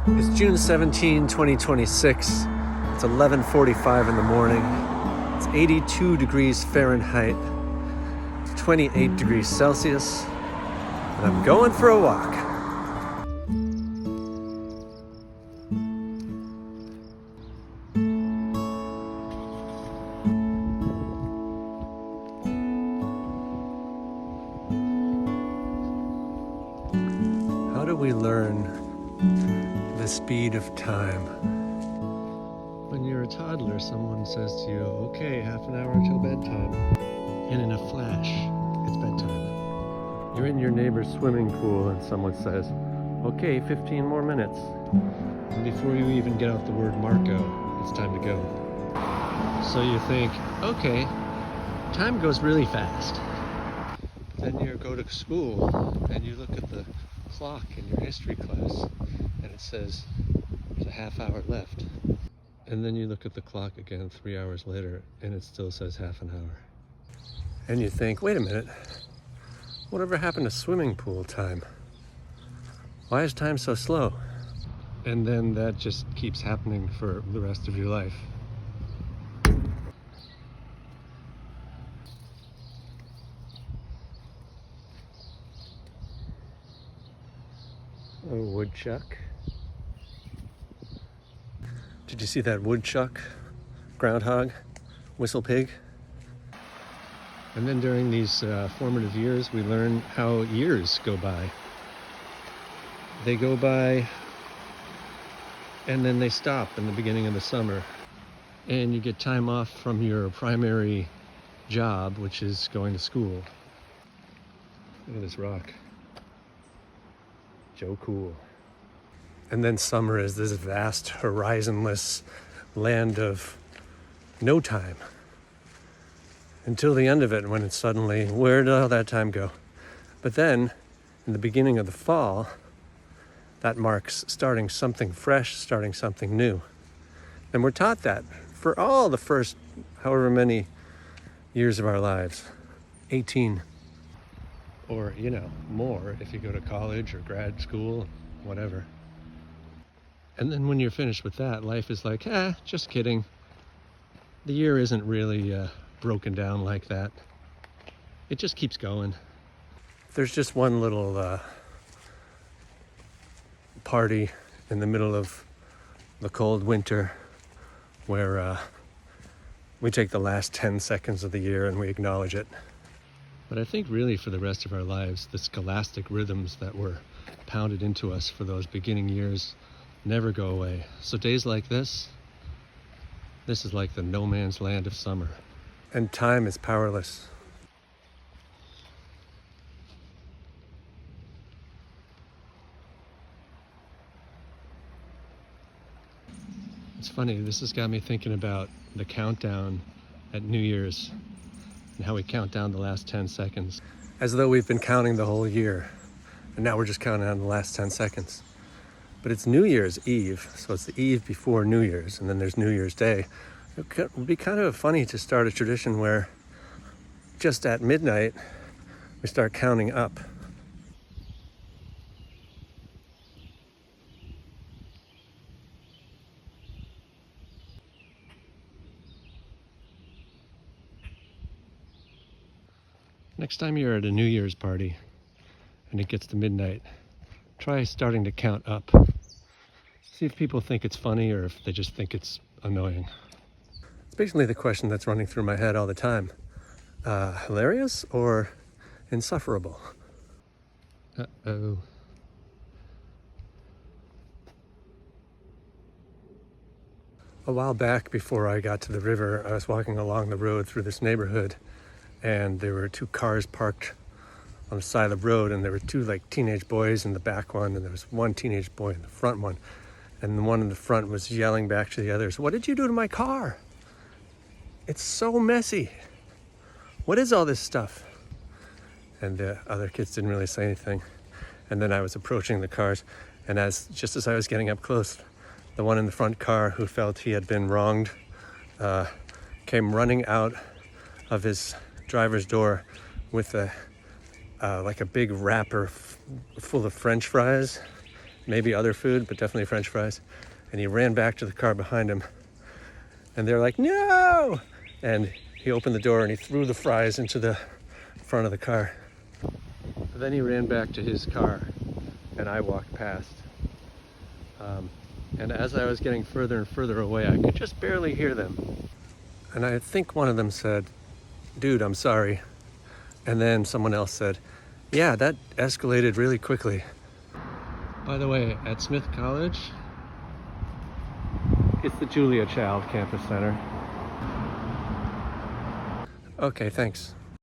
It's June 17, 2026. It's 11:45 in the morning. It's 82 degrees Fahrenheit, 28 degrees Celsius, and I'm going for a walk. How do we learn the speed of time? When you're a toddler, someone says to you, okay, half an hour until bedtime. And in a flash, it's bedtime. You're in your neighbor's swimming pool and someone says, okay, 15 more minutes. And before you even get out the word Marco, it's time to go. So you think, okay, time goes really fast. Then you go to school and you look at the clock in your history class and it says there's a half hour left. And then you look at the clock again 3 hours later and it still says half an hour. And you think, wait a minute, whatever happened to swimming pool time? Why is time so slow? And then that just keeps happening for the rest of your life. A woodchuck. Did you see that woodchuck, groundhog, whistle pig? And then during these formative years, we learn how years go by. They go by and then they stop in the beginning of the summer. And you get time off from your primary job, which is going to school. Look at this rock. Joe Cool. And then summer is this vast, horizonless land of no time. Until the end of it, when it's suddenly, where did all that time go? But then, in the beginning of the fall, that marks starting something fresh, starting something new. And we're taught that for all the first however many years of our lives. 18. Or, more if you go to college or grad school, whatever. And then when you're finished with that, life is like, just kidding. The year isn't really broken down like that. It just keeps going. There's just one little party in the middle of the cold winter where we take the last 10 seconds of the year and we acknowledge it. But I think really for the rest of our lives, the scholastic rhythms that were pounded into us for those beginning years never go away. So days like this is like the no man's land of summer. And time is powerless. It's funny, this has got me thinking about the countdown at New Year's and how we count down the last 10 seconds. As though we've been counting the whole year, and now we're just counting down the last 10 seconds. But it's New Year's Eve, so it's the eve before New Year's, and then there's New Year's Day. It would be kind of funny to start a tradition where just at midnight, we start counting up. Next time you're at a New Year's party and it gets to midnight, try starting to count up. See if people think it's funny or if they just think it's annoying. It's basically the question that's running through my head all the time. Hilarious or insufferable? Uh-oh. A while back, before I got to the river, I was walking along the road through this neighborhood, and there were two cars parked on the side of the road, and there were two teenage boys in the back one, and there was one teenage boy in the front one, and the one in the front was yelling back to the others, "What did you do to my car? It's so messy. What is all this stuff?" And the other kids didn't really say anything. And then I was approaching the cars, and just as I was getting up close, the one in the front car who felt he had been wronged came running out of his driver's door with a big wrapper full of French fries. maybe other food, but definitely French fries. And he ran back to the car behind him. And they're like, no! And he opened the door and he threw the fries into the front of the car. Then he ran back to his car and I walked past. And as I was getting further and further away, I could just barely hear them. And I think one of them said, dude, I'm sorry. And then someone else said, yeah, that escalated really quickly. By the way, at Smith College, it's the Julia Child Campus Center. Okay, thanks.